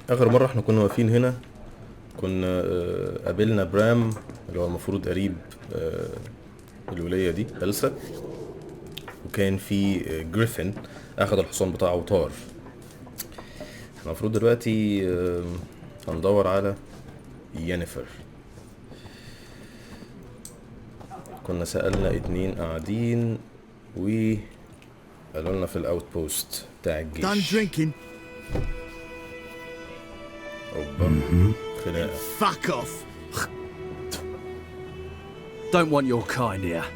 اخر مره احنا كنا واقفين هنا كنا قابلنا برام اللي هو المفروض قريب الوليه دي ألسا، وكان في جريفن اخذ الحصان بتاعه وطار. احنا المفروض دلوقتي هندور على يينيفر. كنا سألنا 2 قاعدين و قالوا لنا في الاوت بوست بتاع الجيش. اوبا خناقه. Fuck off. Don't want your kind here.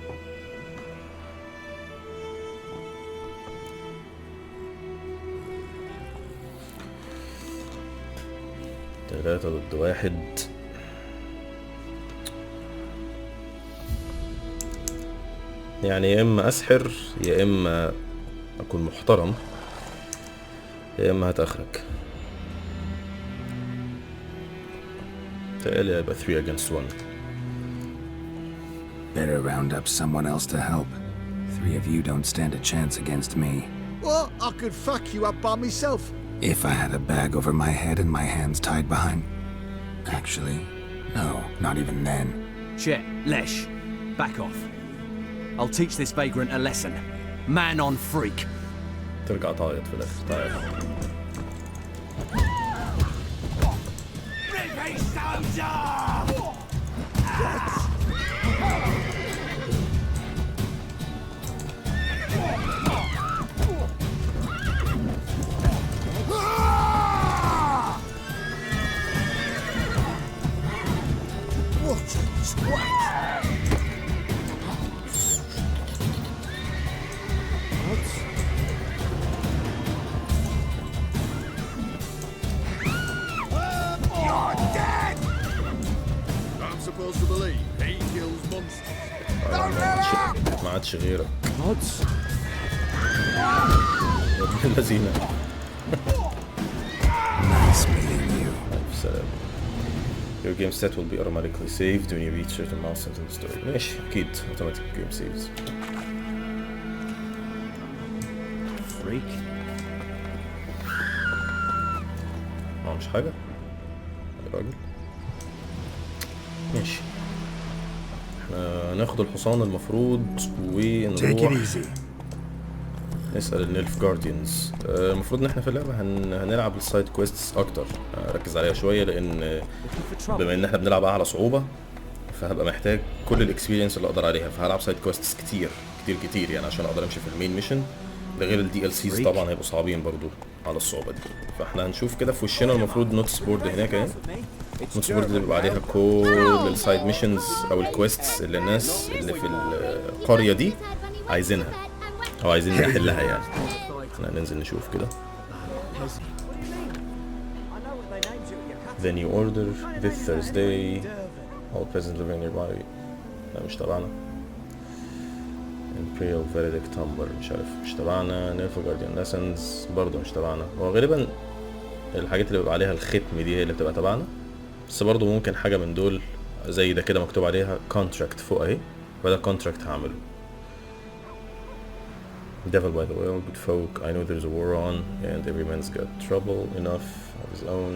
تلاتة ضد 1. يعني يا اما اسحر يا اما اكون محترم يا اما هتاخرك. تقالي هيبقى 3 against 1. Better round up someone else to help. 3 of you don't stand a chance against me. What? I could fuck you up by myself. If I had a bag over my head and my hands tied behind... Actually, no, not even then. Chet, Lesh, back off. I'll teach this vagrant a lesson. Man on freak. ترجع تعيط في الاخر. تعيط. ما عادش غيرك. الذين Nice meeting you. سلام. Your game set will be automatically saved when you reach certain milestones in the story. ماشي أكيد automatic game saves. Freak. مش حاجة. يا راجل. ماشي. احنا هناخد الحصان المفروض ونروح نسأل النيلف جارديانز. المفروض ان احنا في اللعبة هنلعب السايد كويستس اكتر، ركز عليها شوية لان بما ان احنا بنلعب اعلى صعوبة فهبقى محتاج كل الاكسبيرينس اللي اقدر عليها، فهلعب سايد كويستس كتير يعني عشان اقدر امشي في المين ميشن. ده غير الدي ال سيز طبعا هيبقوا صعبين برضو على الصعوبة دي. فاحنا هنشوف كده في وشنا المفروض نوتس بورد هناك اهي. نوتس بورد اللي بيبقى عليها كل السايد ميشنز او الكويستس اللي الناس اللي في القرية دي عايزينها او عايزين نحلها يعني. احنا هننزل نشوف كده. Then you order this Thursday all presents living nearby. لا مش تبعنا. Imperial Verdict Tumbler مش عارف مش تبعنا. Nelfa Guardian Lessons برضه مش تبعنا. هو غالبا الحاجات اللي بيبقى عليها الختم دي هي اللي بتبقى تبعنا، بس برضه ممكن حاجة من دول زي ده كده مكتوب عليها contract فوق اهي، فده contract هعمله. Devil by the well, good folk, I know there's a war on and every man's got trouble enough of his own.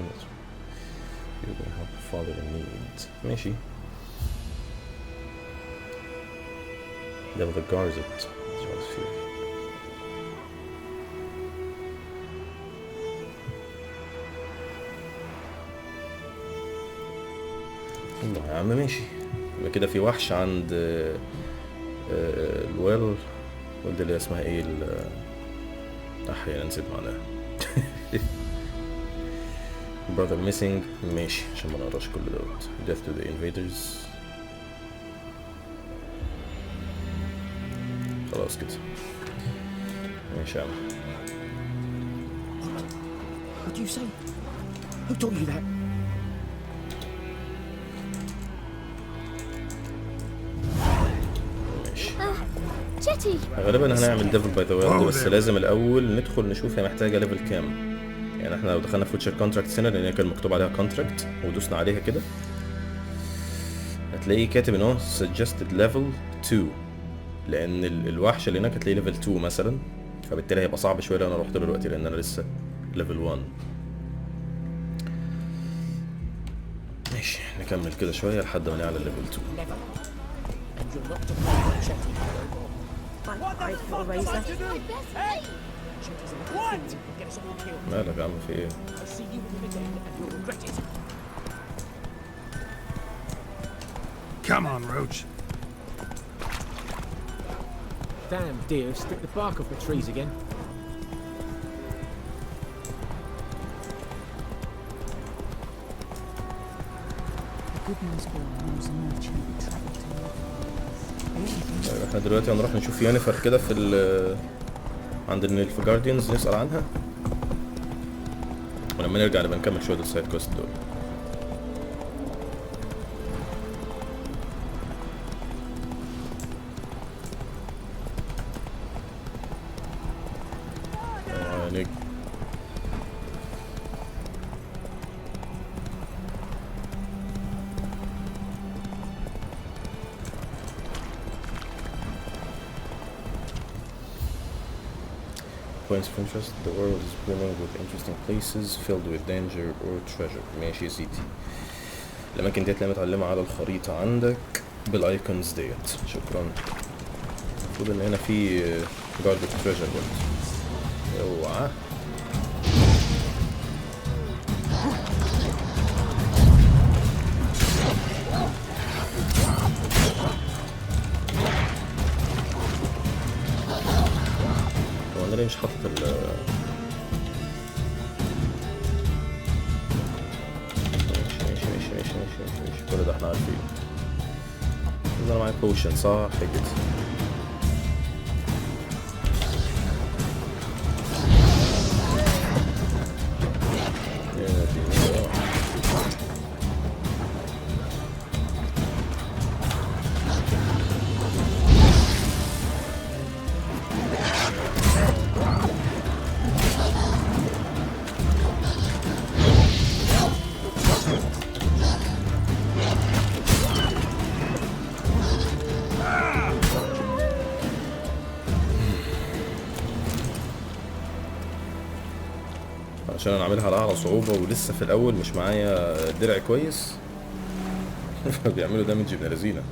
You can help a father in need. ماشي. Devil that guards it. That's what I feel. الله يا عم ماشي. يبقى كده في وحش عند الويل ولد اللي اسمها ايه احيانا نسيت معناها. brother missing. ماشي عشان ما نقراش كل دوت. death to the invaders. خلاص كده ماشي يا عم. What do you say? Who told you that? جيتي. غالبا هنعمل ديفل باي ذا ويل بس لازم الاول ندخل نشوف هي محتاجه ليفل كام. يعني احنا لو دخلنا في ويتشر كونتراكت هنا لان كان مكتوب عليها كونتراكت ودوسنا عليها كده هتلاقيه كاتب ان هو suggested level 2 لان الوحش اللي هناك هتلاقيه ليفل 2 مثلا، فبالتالي هيبقى صعب شويه لو انا رحت له دلوقتي لان انا لسه ليفل 1. ماشي نكمل كده شوية لحد ما نعلى ليفل 2. And you're not defending Chetty. I'd put a razor. Chetty's a little fool. Get us all killed. مالك يا عم في ايه؟ I'll see you with him again and you'll regret it. Come on, Roach. Damn deer, stick the bark off the trees again. طيب احنا دلوقتي هنروح نشوف يونيفر كده في عند النيلف جارديانز نسأل عنها، ولما نرجع نبقى نكمل شوية السايد كويست دول. Points of interest. The world is brimming with interesting places filled with danger or treasure. ماشي يا سيدي. الأماكن ديت اللي متعلمة على الخريطة عندك بالايكونز ديت. شكرا. المفروض إن هنا في جاردد تريجر برضه. اوعى. انا ليه مش حاطط ال ماشي كل ده احنا عارفين. انا معايا بوشن صح كده. عشان انا عاملها على اعلى صعوبة ولسه في الاول مش معايا درع كويس بيعملوا دامج ابن لذينه.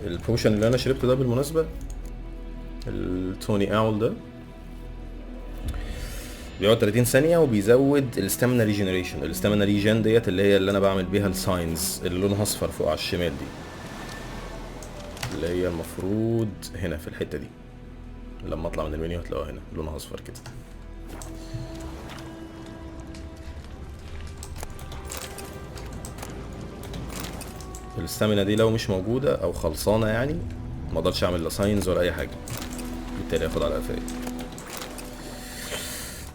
البوشن اللي انا شربته ده بالمناسبة التوني اول ده بيقعد 30 ثانية وبيزود الستامنا ريجنريشن. الستامنا ريجن ديت اللي هي اللي انا بعمل بيها الساينز اللي لونها اصفر فوق على الشمال دي، اللي هي المفروض هنا في الحتة دي. لما اطلع من المنيو هتلاقوها هنا لونها اصفر كده. الستامينا دي لو مش موجودة او خلصانة يعني ما اقدرش اعمل لا ساينز ولا اي حاجة، بالتالي اخد على قفايا.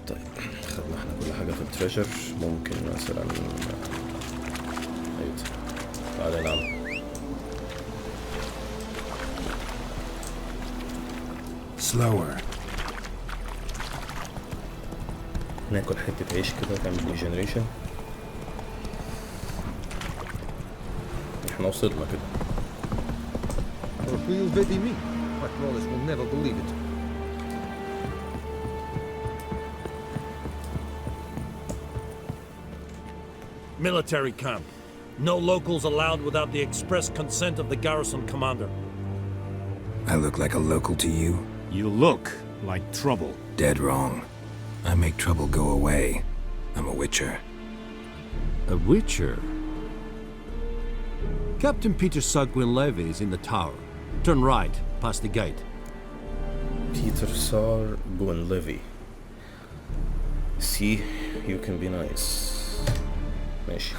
طيب خدنا احنا كل حاجة في التريجر. ممكن مثلا ايوه تعالى نعمل Slower. ناكل حتة عيش كده تعمل ريجنريشن. احنا وصلنا كده. My crawlers will never believe it. Military camp. No locals allowed without the express consent of the garrison commander. I look like a local to you? You look like trouble. Dead wrong. I make trouble go away. I'm a witcher. A witcher? Captain Peter Sugwin Levy is in the tower. Turn right, past the gate. Peter Sugwin Levy. See, you can be nice. ماشي.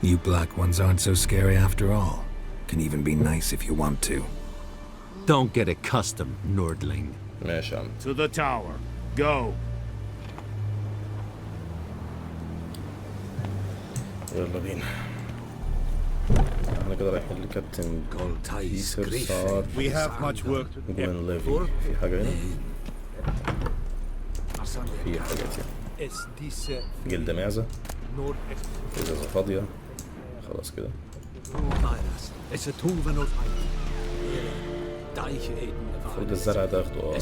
You black ones aren't so scary after all. Can even be nice if you want to. Don't get accustomed, Nordling. ماشي يا عم. To the tower. Go. يلا بينا. احنا كده رايحين لكابتن بيتر صار We have much work to do. جوين ليفي. في حاجة هنا؟ في حاجات هنا. جلد معزة. ازازة فاضية. خلاص كده. المفروض الزرع ده اخده.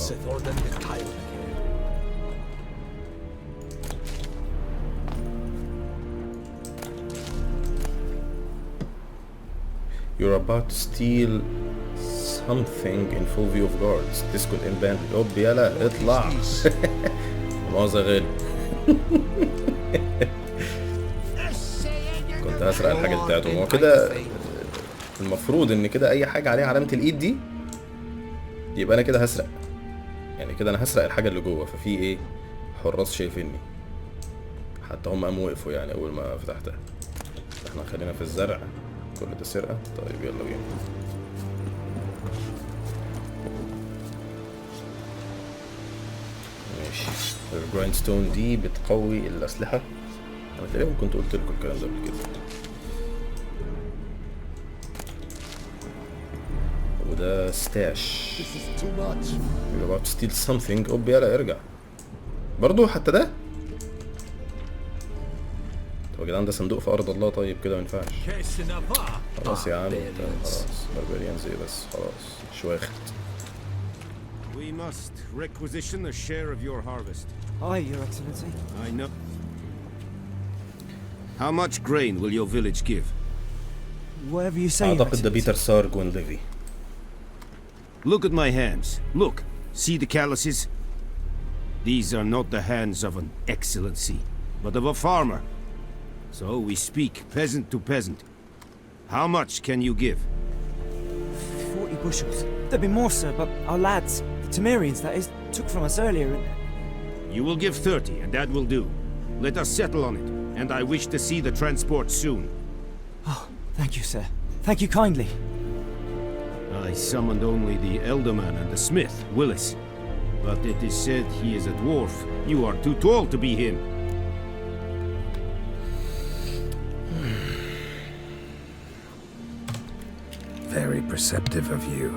You're about to steal something in full view of guards. This could end badly. اوب يلا اطلع. مؤاخذة غالي. كنت هسرق الحاجة بتاعته. هو كده المفروض ان كده اي حاجة عليها علامة الايد دي يبقى انا كده هسرق. يعني كده انا هسرق الحاجة اللي جوه. ففي ايه؟ حراس شايفيني. حتى هم قاموا وقفوا يعني اول ما فتحتها. احنا خلينا في الزرع. كل ده سرقة. طيب يلا بينا. ماشي. الجرايندستون دي بتقوي الأسلحة. أنا تقريبا كنت قلت لكم الكلام ده قبل كده. وده ستاش. You're about to steal something. أوب يلا ارجع. برضو حتى ده؟ طب يا جدعان ده صندوق في أرض الله. طيب كده مينفعش. خلاص يا عم. خلاص بربريان زي بس خلاص مش واخد. We must requisition a share of your harvest. Aye, Your Excellency. I know. How much grain will your village give? Whatever you say, Your أعتقد ده Excellency. بيتر سارجون ليفي. Look at my hands. Look. See the calluses? These are not the hands of an excellency, but of a farmer. So we speak peasant to peasant. How much can you give? 40 bushels. There'd be more, sir, but our lads, the Temerians, that is, took from us earlier and... You will give 30, and that will do. Let us settle on it, and I wish to see the transport soon. Oh, thank you, sir. Thank you kindly. I summoned only the Elderman and the smith, Willis. But it is said he is a dwarf. You are too tall to be him. Very perceptive of you.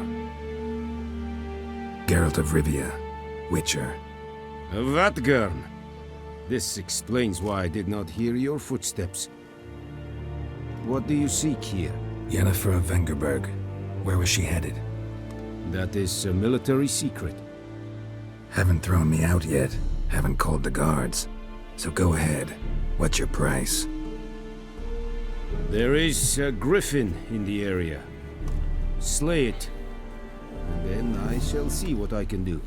Geralt of Rivia, Witcher. Vatgern. This explains why I did not hear your footsteps. What do you seek here? Yennefer of Vengerberg. Where was she headed? That is a military secret. Haven't thrown me out yet. Haven't called the guards. So go ahead. What's your price? There is a griffin in the area. Slay it, and then I shall see what I can do.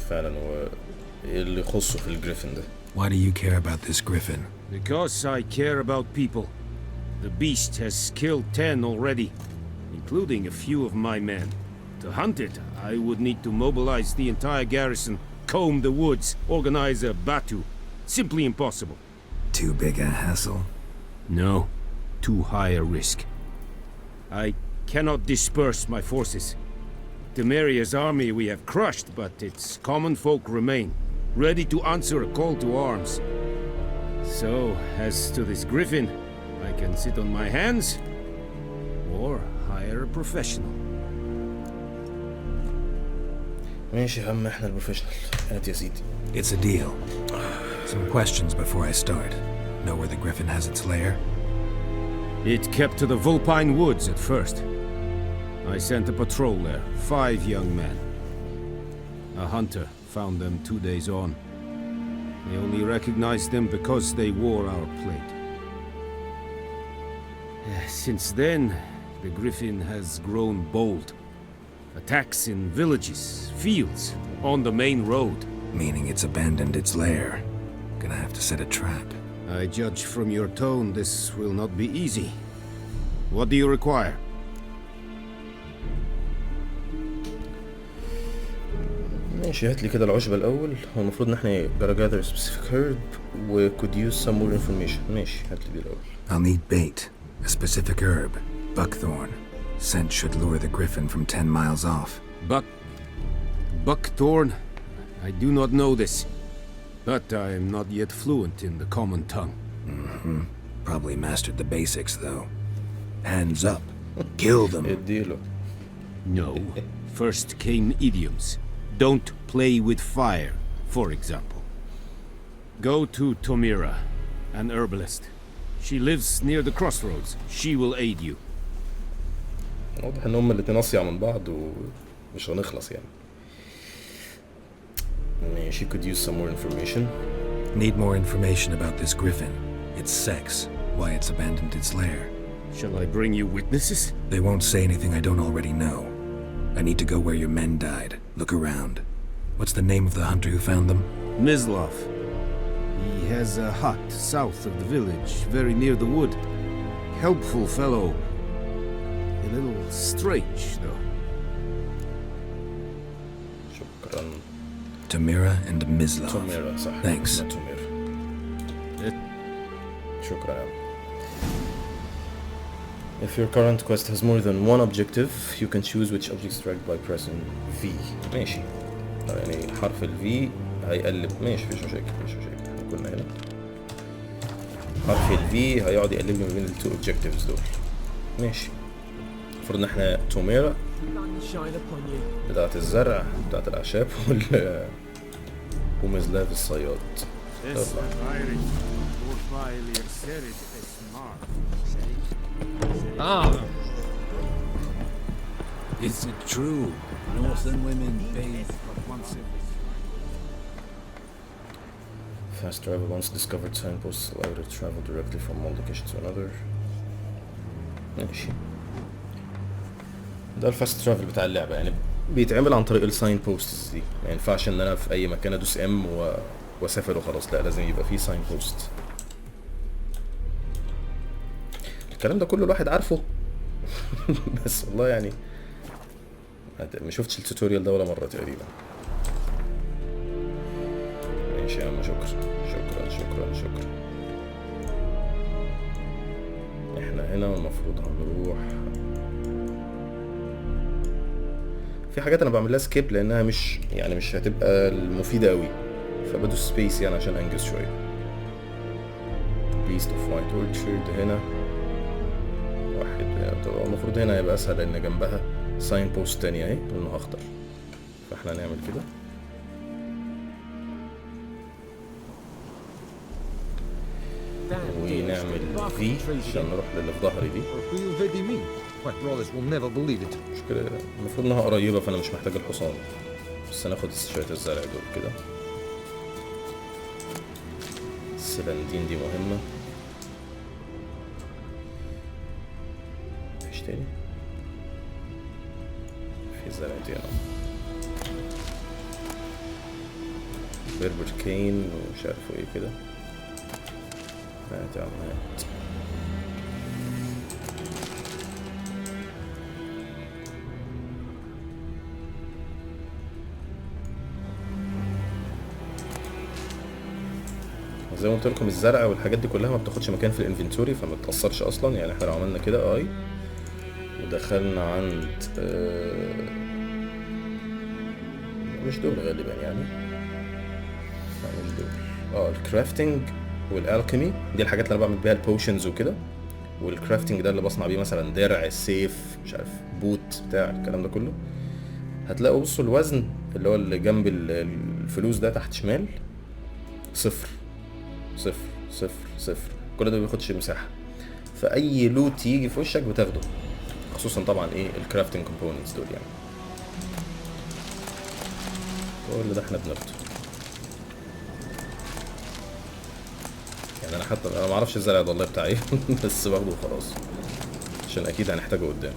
فعلا هو ايه اللي يخصه في الجريفن ده؟ Why do you care about this griffin? Because I care about people. The beast has killed 10 already, including a few of my men. To hunt it, I would need to mobilize the entire garrison, comb the woods, organize a batu. Simply impossible. Too big a hassle? No, too high a risk. I cannot disperse my forces. Temeria's army we have crushed, but its common folk remain, ready to answer a call to arms. So, as to this griffin, I can sit on my hands, or hire a professional. ماشي يا عم احنا البروفيشنال. هات يا سيدي. It's a deal. Some questions before I start. Know where the griffin has its lair? It kept to the Vulpine Woods at first. I sent a patrol there, 5 young men. A hunter found them 2 days on. I only recognized them because they wore our plate. Since then, the griffin has grown bold. Attacks in villages, fields, on the main road. Meaning it's abandoned its lair. Gonna have to set a trap. I judge from your tone this will not be easy. What do you require? ماشي هات لي كده العشبة الأول. هو المفروض إن احنا gotta gather a specific herb و could use some more information. ماشي هات لي دي الأول. I'll need bait. A specific herb. Buckthorn. Scent should lure the griffin from 10 miles off. Buckthorn? I do not know this. But I am not yet fluent in the common tongue. Mm-hmm. Probably mastered the basics, though. Hands up. Kill them. اديله. No. First came idioms. Don't play with fire, for example. Go to Tomira, an herbalist. She lives near the crossroads. She will aid you. واضح ان هما الاتنين اصيع من بعض ومش هنخلص يعني. She could use some more information. Need more information about this griffin. Its sex, why it's abandoned its lair. Shall I bring you witnesses? They won't say anything I don't already know. I need to go where your men died. Look around. What's the name of the hunter who found them? Mislov. He has a hut south of the village, very near the wood. Helpful fellow. A little strange, though. شكرا. Tamira and Mislov. توميرا صح. Thanks. اسمها توميرا. شكرا يا عم. If your current quest has more than one objective, you can choose which object to track by pressing V. ماشي. يعني حرف ال V هيقلب. ماشي مفيش مشاكل مفيش مشاكل. احنا كنا هنا. حرف ال V هيقعد يقلب لي ما بين التو objectives دول. ماشي. المفروض ان احنا توميرا بتاعت الزرع بتاعت الأعشاب ومزلاف الصياد. يلا. Is it true? Northern women bathe but once a week. Fast travel once discovered signposts allow you to travel directly from one location to another. ماشي. ده الفاست ترافل بتاع اللعبة يعني بيتعمل عن طريق الساين بوستس دي. ما ينفعش ان انا في اي مكان ادوس ام واسافر وخلاص، لا لازم يبقى فيه ساين بوست. الكلام ده كله الواحد عارفه بس والله يعني ما شفتش التوتوريال ده ولا مرة تقريبا. ماشي يا عم شكرا شكرا شكرا شكرا. احنا هنا المفروض هنروح في حاجات انا بعمل لها سكيب لانها مش يعني مش هتبقى المفيدة قوي، فبدوس سبيس يعني عشان انجز شوية. Beast of White Orchard هنا واحد يعني طبعا المفروض هنا هيبقى اسهل لان جنبها ساين بوست تانية اهي لونه اخضر، فاحنا هنعمل كده. ونعمل في عشان نروح للي في ظهري دي. My brothers will never believe it. مشكلة المفروض انها قريبة فانا مش محتاج الحصان، بس هناخد شوية الزرع دول كده. السلندين دي مهمة. مفيش تاني؟ في زرعتين اهو. بيربر كين ومش عارفه ايه كده. هات يا عم هات. زي ما قلت لكم الزرع والحاجات دي كلها ما بتاخدش مكان في الانفنتوري فما بتأثرش اصلا. يعني احنا لو عملنا كده اي ودخلنا عند مش دول غالبا يعني مش دول الكرافتنج والالكيمي دي الحاجات اللي انا بعمل بيها البوشنز وكده، والكرافتنج ده اللي بصنع بيه مثلا درع سيف مش عارف بوت بتاع الكلام ده كله. هتلاقوا بصوا الوزن اللي هو اللي جنب الفلوس ده تحت شمال 0 0 0 0 كل ده مبياخدش مساحة، فأي لوت يجي في وشك بتاخده، خصوصا طبعا ايه الكرافتنج كومبوننتس دول يعني كل ده احنا بناخده. يعني انا حتى انا معرفش الزرع ده والله بتاع ايه بس باخده وخلاص عشان اكيد هنحتاجه قدام.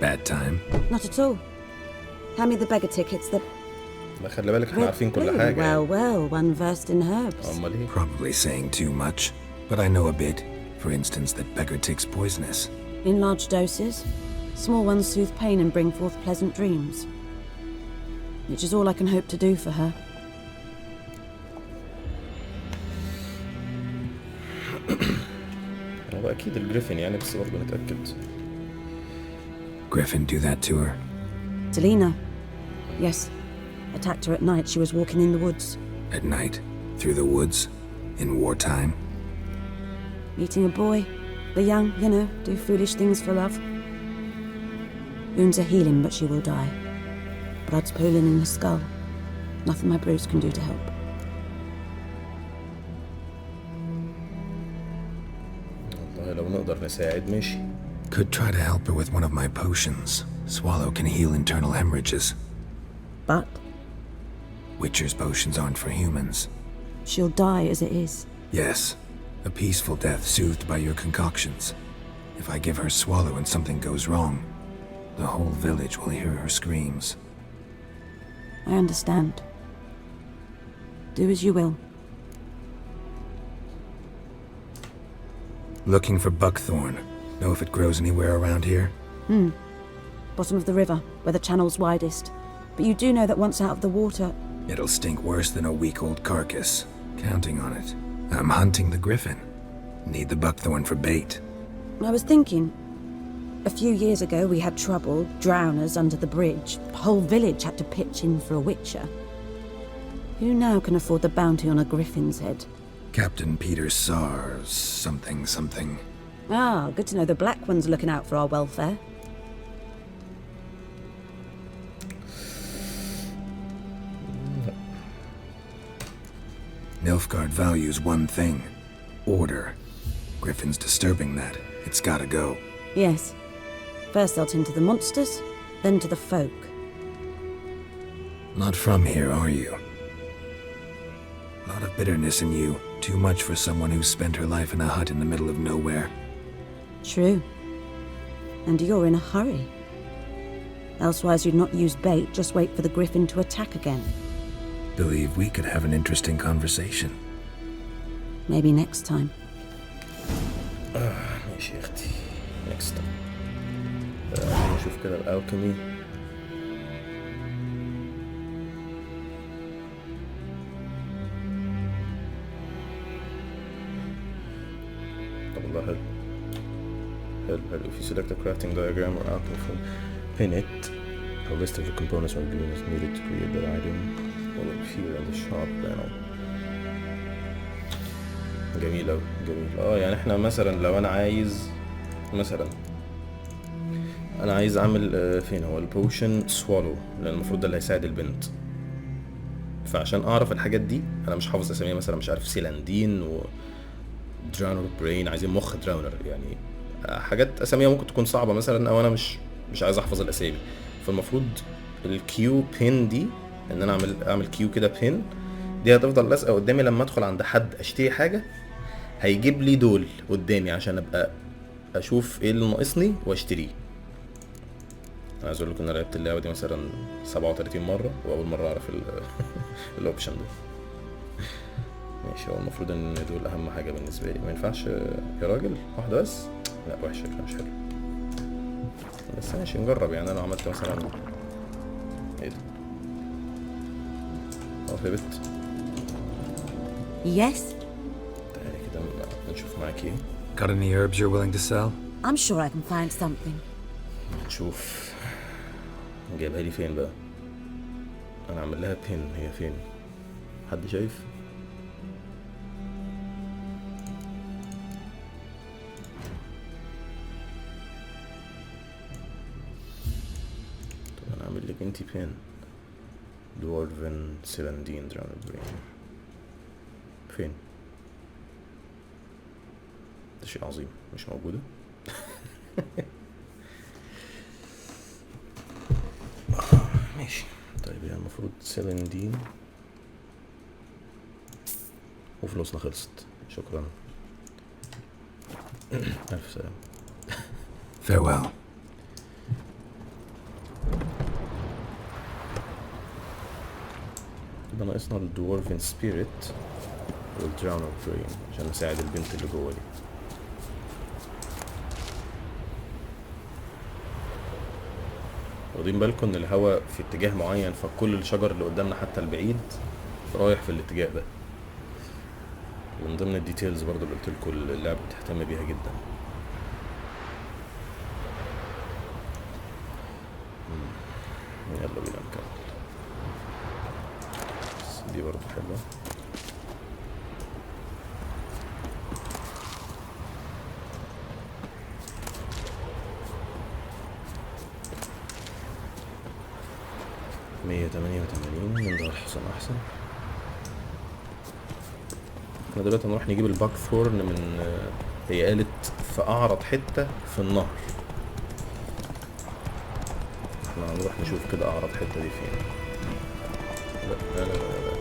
Bad time? Not at all. Hand me the beggar tickets that... ما خلي بالك احنا عارفين كل Really? حاجة Well, يعني. well, one versed in herbs. أمال ايه؟ Probably saying too much, but I know a bit. For instance, that beggar tick's poisonous. In large doses. Small ones soothe pain and bring forth pleasant dreams. Which is all I can hope to do for her. هو أكيد الجريفين يعني، بس برضه نتأكد. Griffin do that to her? Delina. Yes. Attacked her at night. She was walking in the woods. At night? Through the woods? In wartime? Meeting a boy. The young, you know, do foolish things for love. Wounds are healing, but she will die. Blood's pooling in her skull. Nothing my bruise can do to help. والله لو نقدر نساعد ماشي. Could try to help her with one of my potions. Swallow can heal internal hemorrhages. But Witcher's potions aren't for humans. she'll die as it is. Yes, a peaceful death soothed by your concoctions. If I give her Swallow and something goes wrong, the whole village will hear her screams. I understand. Do as you will. Looking for buckthorn. Know if it grows anywhere around here? Bottom of the river, where the channel's widest. But you do know that once out of the water... It'll stink worse than a week-old carcass. Counting on it. I'm hunting the griffin. Need the buckthorn for bait. I was thinking... A few years ago we had trouble, drowners under the bridge. The whole village had to pitch in for a witcher. Who now can afford the bounty on a griffin's head? Captain Peter Sars, something. Ah, good to know the Black One's looking out for our welfare. Nilfgaard values one thing. Order. Griffin's disturbing that. It's gotta go. Yes. First they'll tend to the monsters, then to the folk. Not from here, are you? Lot of bitterness in you. Too much for someone who's spent her life in a hut in the middle of nowhere. True. And you're in a hurry. Elsewise you'd not use bait, just wait for the griffin to attack again. Believe we could have an interesting conversation. Maybe next time. ماشي يا اختي. next time. نشوف كده الالكيمي. طب والله حلو. If you select a crafting diagram or alchemy form, pin it. A list of the components or ingredients needed to create that item will appear in the shop panel. جميل أوي جميل. يعني احنا مثلا لو انا عايز اعمل فين هو البوشن سوالو، لان المفروض ده اللي هيساعد البنت. فعشان اعرف الحاجات دي انا مش حافظ اساميها، مثلا مش عارف سيلاندين و دراونر برين، عايزين مخ دراونر، يعني حاجات اساميها ممكن تكون صعبه مثلا، او انا مش عايز احفظ الاسامي. فالمفروض الكيو بين دي ان انا اعمل كيو كده بين دي هتفضل لازقه قدامي لما ادخل عند حد اشتري حاجه، هيجيب لي دول قدامي عشان ابقى اشوف ايه اللي ناقصني واشتريه. انا عايز اقول لكم ان انا لعبت اللعبه دي مثلا 37 مره، واول مره اعرف الاوبشن ده. ماشي، هو المفروض ان دول اهم حاجه بالنسبه لي. ما ينفعش يا راجل واحده بس؟ لا وحش، شكلها مش حلو، بس ماشي نجرب. يعني انا لو عملت مثلا ايه ده؟ هبت. Yes? تعالي كده نشوف معاك ايه. Got any herbs you're willing to sell? I'm sure I can find something. نشوف جايبها لي فين بقى. انا عامل لها بين، هي فين؟ حد شايف؟ طب انا اعمل لك انتي بين. دورفن سيلاندين دراون برين فين؟ ده شيء عظيم، مش موجودة. ماشي طيب، يعني المفروض سيلاندين وفلوسنا خلصت. شكرا. ألف سلام. Farewell. كده ناقصنا الدورفين سبيريت والدراونر برين عشان نساعد البنت اللي جوه دي. واخدين بالكم ان الهواء في اتجاه معين، فكل الشجر اللي قدامنا حتى البعيد رايح في الاتجاه ده. من ضمن الديتيلز برضو اللي قلت لكم اللعبة بتهتم بيها جدا. يلا بينا نكمل. دي برضو حلوة. مية تمانية وتمانين من ده الحصان أحسن. احنا دلوقتي هنروح نجيب الباك ثورن من هي قالت في أعرض حتة في النهر. احنا هنروح نشوف كده أعرض حتة دي فين. لا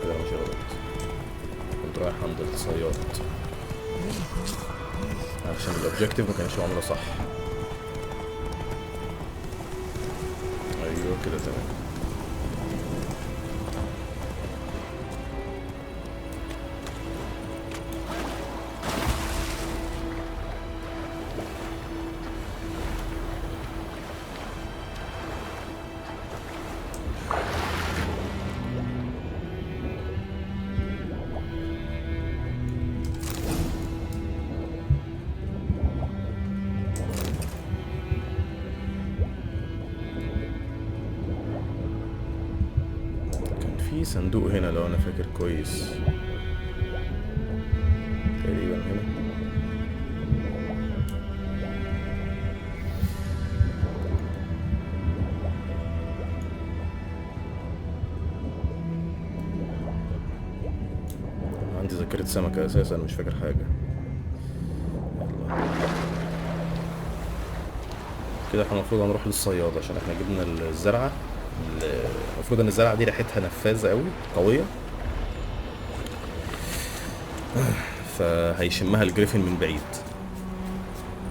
كده مش غلط. كنت رايح عند الصياد عشان الأوبجيكتيف ما كانش معمولة صح. أيوه كده تمام. في صندوق هنا لو انا فاكر كويس، تقريبا هنا. عندي ذاكرة سمكة اساسا مش فاكر حاجة. كده احنا المفروض هنروح للصياد عشان احنا جبنا الزرعة. المفروض ان الزرعه دي ريحتها نفاذه قوي قويه، فهيشمها الجريفن من بعيد.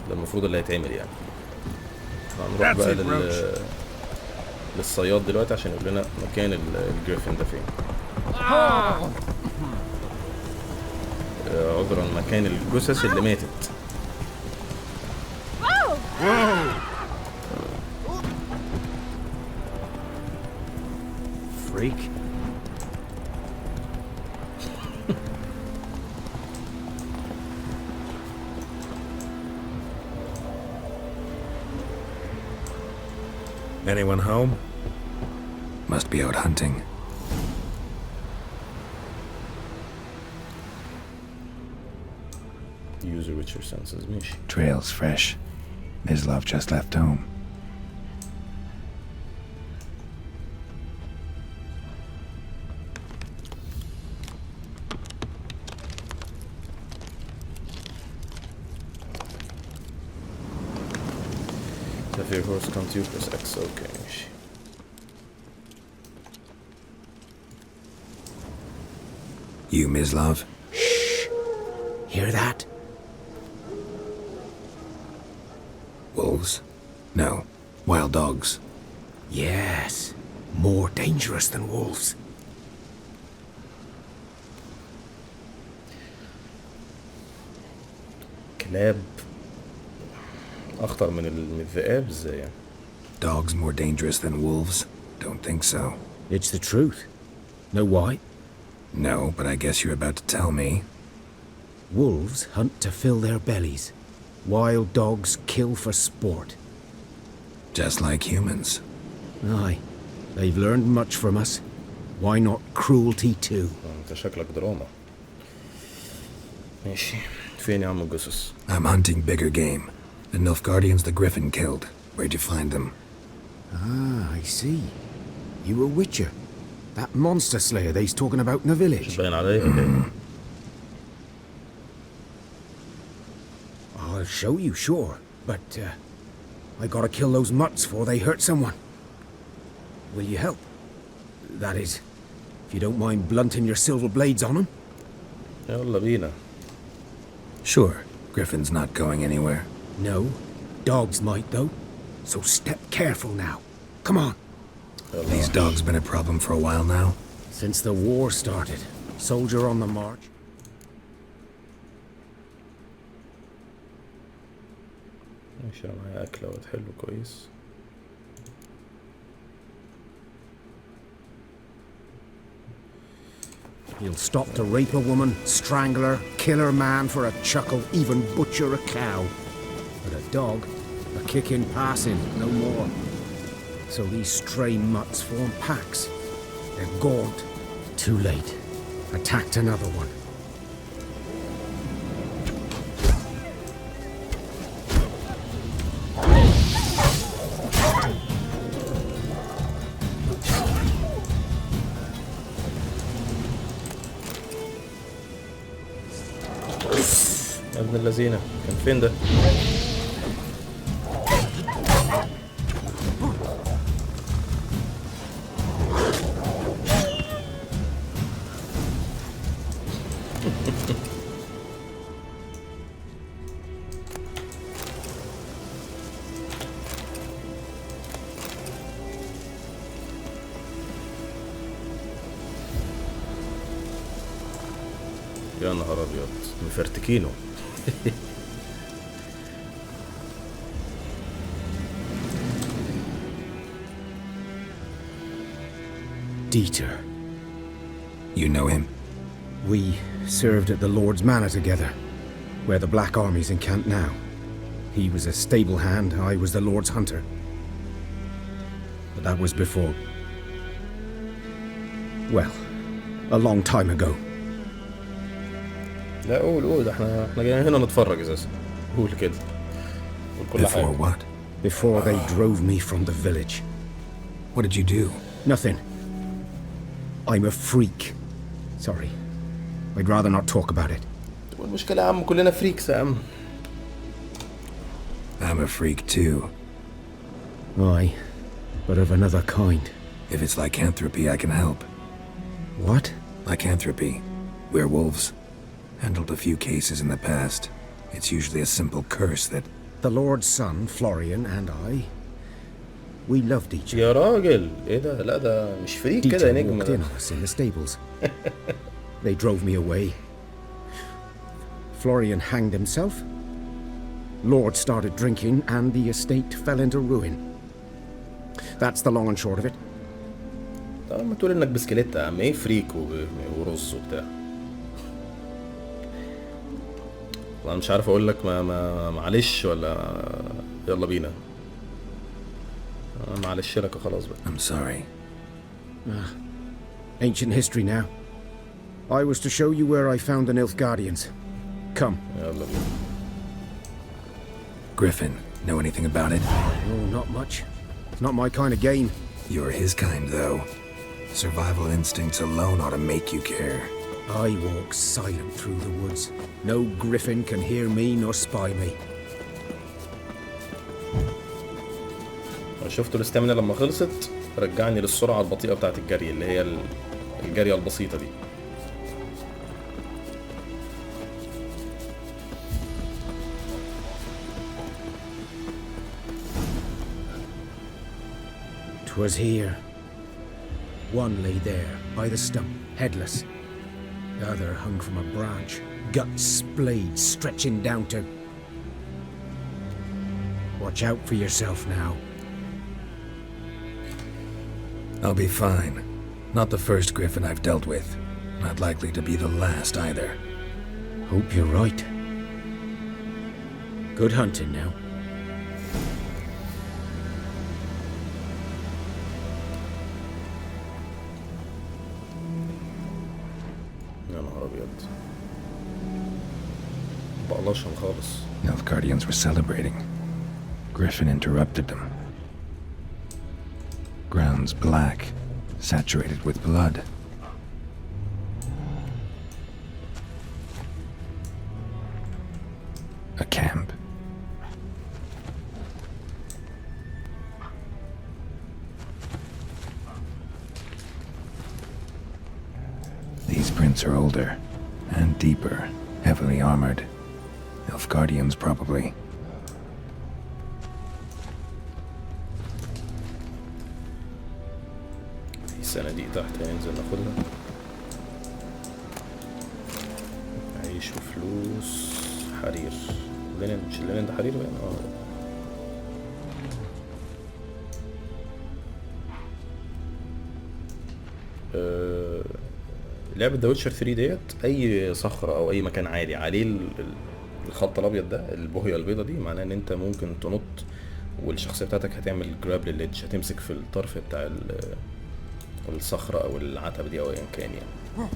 ده المفروض اللي هيتعمل يعني. هنروح بقى للصياد دلوقتي عشان يقول لنا مكان الجريفن ده فين. عذرا، مكان الجثث اللي ماتت. Freak. Anyone home? Must be out hunting. Use your Witcher senses. ماشي. Trail's fresh. Mislav just left home. If your horse comes to you, press X. Okay, ماشي. You, Mislav? Shh. Hear that? Wolves? No. Wild dogs. Yes. More dangerous than wolves. كلاب أخطر من الذئاب ازاي يعني؟ Dogs more dangerous than wolves? Don't think so. It's the truth. Know why? No, but I guess you're about to tell me. Wolves hunt to fill their bellies. Wild dogs kill for sport. Just like humans. Aye. They've learned much from us. Why not cruelty too? انت شكلك دراما. ماشي. فين يا عم الجثث؟ I'm hunting bigger game. The Nilfgaardians the Griffin killed. Where'd you find them? Ah, I see. You a Witcher. That monster slayer they's talking about in the village. باين عليا. I'll show you, sure. But, I gotta kill those mutts before they hurt someone. Will you help? That is, if you don't mind blunting your silver blades on them. يلا بينا. Sure. Griffin's not going anywhere. No. Dogs might, though. So step careful now. Come on. These dogs been a problem for a while now? Since the war started, soldier on the march. ماشي، انا معايا اكل اهوت حلو كويس. He'll stop to rape a woman, strangle her, kill her man for a chuckle, even butcher a cow. But a dog, a kicking passing, no more. So these stray mutts form packs. They're gaunt. Too late. Attacked another one. يا ابن اللذينة، كان فين ده؟ يا نهار ابيض، مفرتكينه. Dieter. You know him? We served at the Lord's Manor together, where the Black Army's encamped now. He was a stable hand, I was the Lord's hunter. But that was before... well, a long time ago. لا قول احنا جايين هنا نتفرج اساسا. قول كده. قول كل حاجة. Before what? Before they drove me from the village. What did you do? Nothing. I'm a freak. Sorry. I'd rather not talk about it. المشكلة يا عم كلنا فريكس يا عم. I'm a freak too. Aye, but of another kind. If it's lycanthropy, I can help. What? Lycanthropy. Werewolves. Handled a few cases in the past. It's usually a simple curse that... The Lord's son, Florian, and I... we loved each other. يا راجل ايه ده؟ لا ده مش فريك كده يا Dieter نجم walked in ده. on us in the stables. They drove me away. Florian hanged himself. Lord started drinking and the estate fell into ruin. That's the long and short of it. طب ما تقول انك بسكليت يا عم، ايه فريك ورص وبتاع. والله مش عارف اقول لك معلش ولا يلا بينا. معلش لك وخلاص بقى. I'm sorry. Ancient history now. I was to show you where I found the Nilfgaardians. Come. يلا بينا. Griffin, know anything about it? Oh, not much. It's not my kind of game. You're his kind, though. Survival instincts alone ought to make you care. I walk silent through the woods. No griffin can hear me nor spy me. شفتوا الاستامينا لما خلصت رجعني للسرعة البطيئة بتاعت الجري اللي هي الجرية البسيطة دي. "'Twas here. One lay there, by the stump, headless. The other hung from a branch, guts splayed, stretching down to... Watch out for yourself now." I'll be fine. Not the first griffin I've dealt with. Not likely to be the last either. Hope you're right. Good hunting now. يا نهار ابيض. بقلاشهم خالص. Nilfgaardians were celebrating. Griffin interrupted them. Ground's black, saturated with blood. A camp. These prints are older and deeper, heavily armored. Nilfgaardians, probably. الصناديق تحت هننزل ناخدها. عيش وفلوس، حرير، لينين، مش اللينين ده حرير باين؟ لعبة ذا ويتشر 3 ديت اي صخرة او اي مكان عالي عليه الخط الابيض ده، البوهية البيضة دي، معناه ان انت ممكن تنط والشخصية بتاعتك هتعمل جراب للإدج، هتمسك في الطرف بتاع الصخرة او العتبة دي او ايا كان يعني.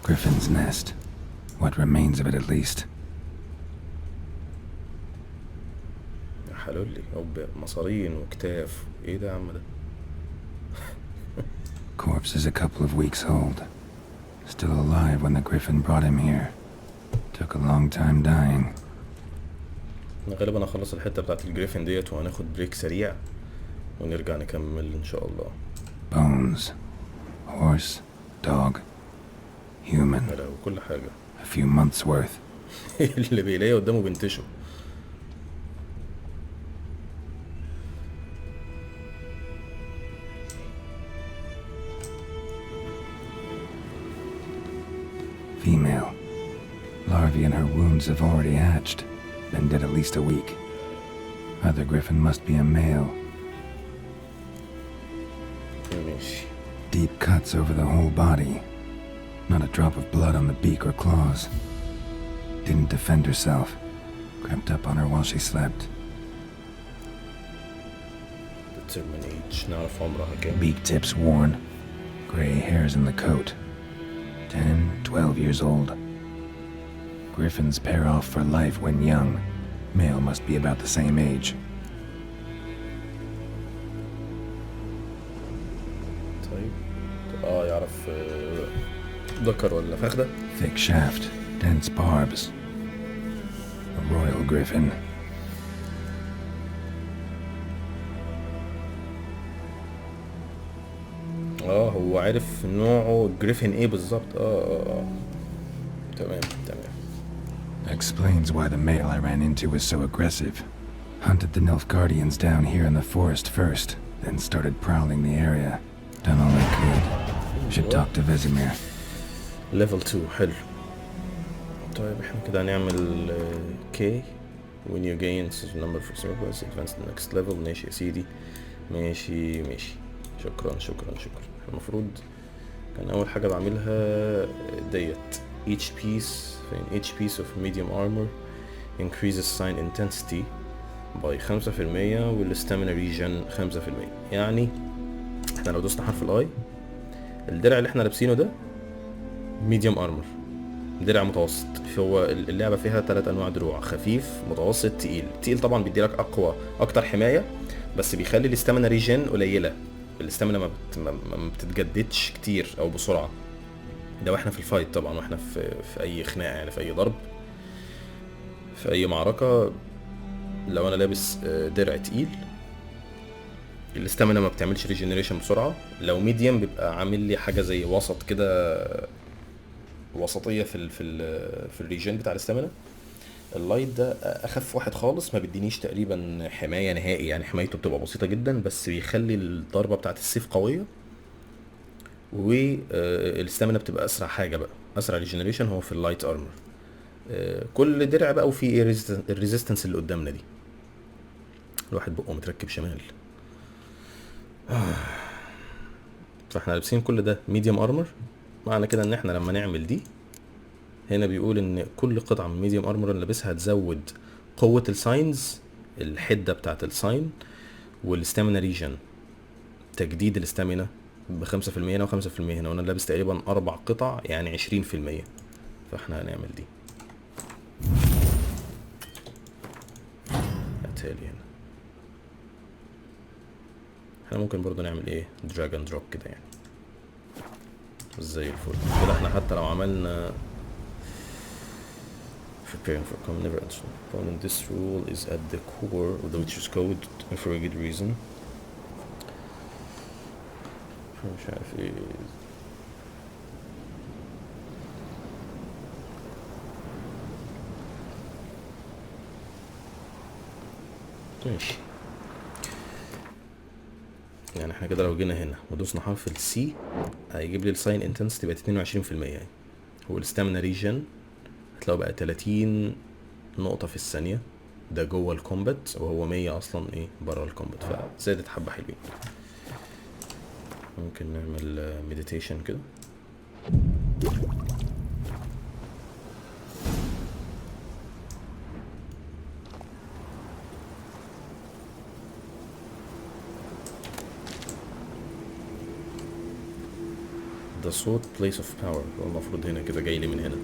Griffin's nest. What remains of it at least. يا حلولي، مصارين وكتاف، ايه ده يا عم ده؟ Corpse is a couple of weeks old. Still alive when the griffin brought him here. Took a long time dying. غالبا هخلص الحتة بتاعت الجريفن ديت وهناخد بريك سريع ونرجع نكمل ان شاء الله. Bones. Horse. Dog. Human. كل حاجة. A few months worth. اللي بيلاقي قدامه بنتشه. Female. Larvae in her wounds have already hatched. Been dead at least a week. Other griffin must be a male. Deep cuts over the whole body. Not a drop of blood on the beak or claws. Didn't defend herself. Crept up on her while she slept. Determine age. نعرف عمرها كام. Beak tips worn. Gray hairs in the coat. 10, 12 years old. Griffins pair off for life when young. Male must be about the same age. طيب. يعرف ذكر ولا فخدة. Thick shaft, dense barbs. A royal griffin. هو عارف نوعه جريفن ايه بالظبط. تمام. Explains why the male I ran into was so aggressive. Hunted the Nilfgaardians down here in the forest first, then started prowling the area. Done all I could. Should talk to Vesemir. Level 2 حلو. طيب احنا كده هنعمل K when you gain such number for surplus advance to the next level. ماشي يا سيدي، ماشي. شكرا. المفروض كان اول حاجة بعملها ديت each piece of medium armor increases sign intensity by 5% والstamina regen 5%. يعني احنا لو دوسنا حرف الاي، الدرع اللي احنا لابسينه ده medium armor، درع متوسط. هو اللعبة فيها 3 انواع دروع: خفيف، متوسط، تقيل. طبعا بيديلك اكتر حماية، بس بيخلي الستامينا ريجن قليلة. الاستامينا ما بتتجددش كتير او بسرعة. ده واحنا في الفايت طبعا، واحنا في اي خناقة يعني، في اي ضرب، في اي معركة. لو انا لابس درع تقيل الاستامينا ما بتعملش ريجنريشن بسرعة. لو ميديم بيبقى عامل لي حاجة زي وسط كده، وسطية في الريجن بتاع الاستامينا. اللايت ده اخف واحد خالص، ما بيدينيش تقريبا حماية نهائي يعني، حمايته بتبقى بسيطة جدا، بس بيخلي الضربة بتاعت السيف قوية. والاستامينا بتبقى اسرع حاجة بقى، اسرع ريجنريشن هو في اللايت ارمر. كل درع بقى وفيه الريزيستنس اللي قدامنا دي. الواحد بقه متركب شمال. فاحنا لابسين كل ده ميديوم ارمر، معنى كده ان احنا لما نعمل دي هنا بيقول ان كل قطعة من ميديوم ارمر اللي لابسها هتزود قوة الساينز، الحدة بتاعت الساين، والستامينا ريجن، تجديد الاستامينا ب5% هنا و5% هنا، وانا لابس تقريبا 4 قطع يعني 20%. فاحنا هنعمل دي هتالي هنا. احنا ممكن برضو نعمل ايه، دراج اند دروب كده يعني زي الفل كده. احنا حتى لو عملنا Preparing for common never enter opponent. This rule is at the core of the Witcher's code for a good reason. مش عارف ايه. ماشي. يعني احنا كده لو جينا هنا ودوسنا حرف السي هيجيب لي الساين انتنسيتي بقت 22%. يعني هو الستامنا ريجن هتلاقوا بقى 30 نقطة في الثانية، ده جوه الكومبات وهو 100 اصلا ايه بره الكومبات، فزادت حبة حلوين. ممكن نعمل مديتيشن كده. ده صوت place of power، هو المفروض هنا كده جاي لي من هنا.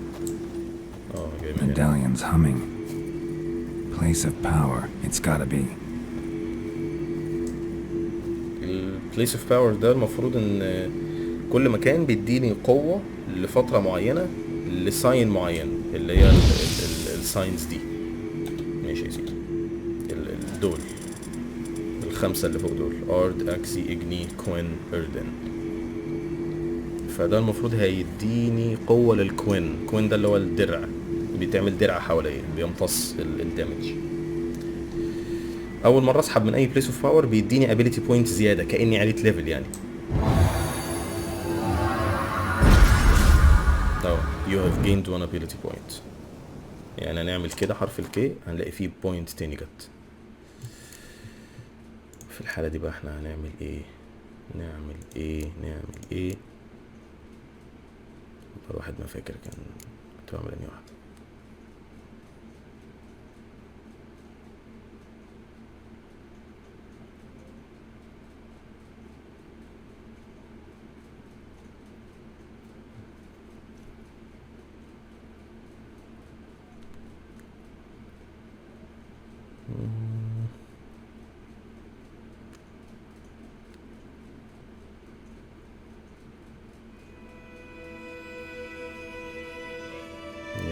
جاي من هنا. Medallion's humming. Place of power, it's gotta be. البليس اوف باور ده المفروض ان كل مكان بيديني قوة لفترة معينة لساين معين، اللي هي الساينز دي. ماشي يا سيدي. دول الخمسة اللي فوق دول، ارد، اكسي، اجني، كوين، اردن. فده المفروض هيديني قوة للكوين. كوين ده اللي هو الدرع، بيتعمل درع حواليا بيمتص الدامج. اول مرة اسحب من اي بليس اوف باور بيديني ابيليتي بوينت زيادة، كأني عليت ليفل يعني. you have gained one ability point. يعني هنعمل كده حرف الكي هنلاقي فيه بوينت تاني جت. في الحالة دي بقى احنا هنعمل ايه؟ الواحد ما فاكر كنت بعمل انهي واحدة.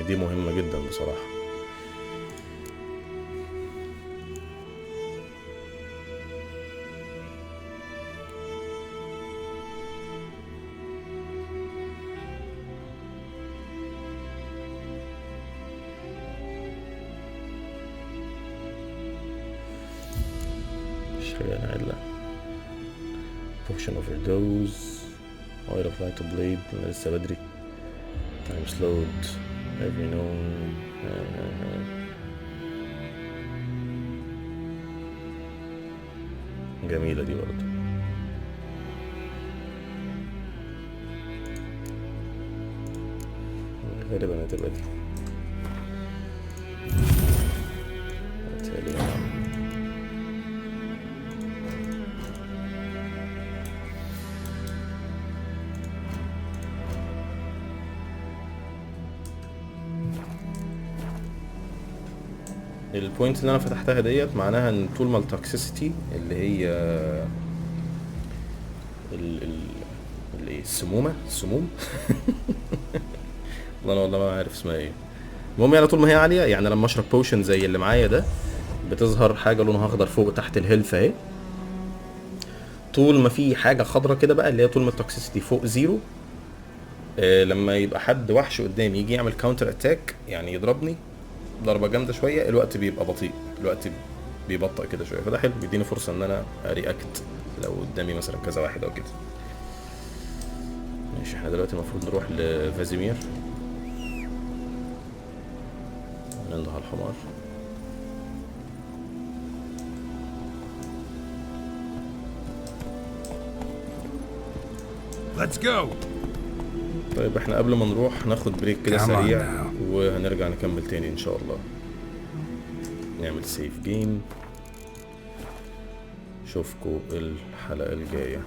دي مهمة جدا بصراحة. مش خلينا نعدلها. potion overdose، oil of light blade، لسه بدري. time slowed every known. جميلة دي برضه. غالبا هتبقى دي. البوينت اللي انا فتحتها ديت معناها ان طول ما التوكسيسيتي اللي هي السموم والله ما عارف اسمها ايه. المهم يعني طول ما هي عاليه، يعني لما اشرب بوشن زي اللي معايا ده بتظهر حاجه لونها اخضر فوق تحت الهيلث اهي. طول ما في حاجه خضرا كده بقى اللي هي طول ما التوكسيسيتي فوق زيرو، لما يبقى حد وحش قدامي يجي يعمل كاونتر اتاك يعني يضربني ضربه جامده شويه، الوقت بيبقى بطيء، الوقت بيبطئ كده شويه، فده حلو بيديني فرصه ان انا رياكت لو قدامي مثلا كذا واحد او كده. ماشي احنا دلوقتي المفروض نروح لفازيمير ننده على الحمار. Let's go. طيب احنا قبل ما نروح ناخد بريك كده سريع وهنرجع نكمل تاني ان شاء الله. نعمل سيف جيم. اشوفكم الحلقة الجاية.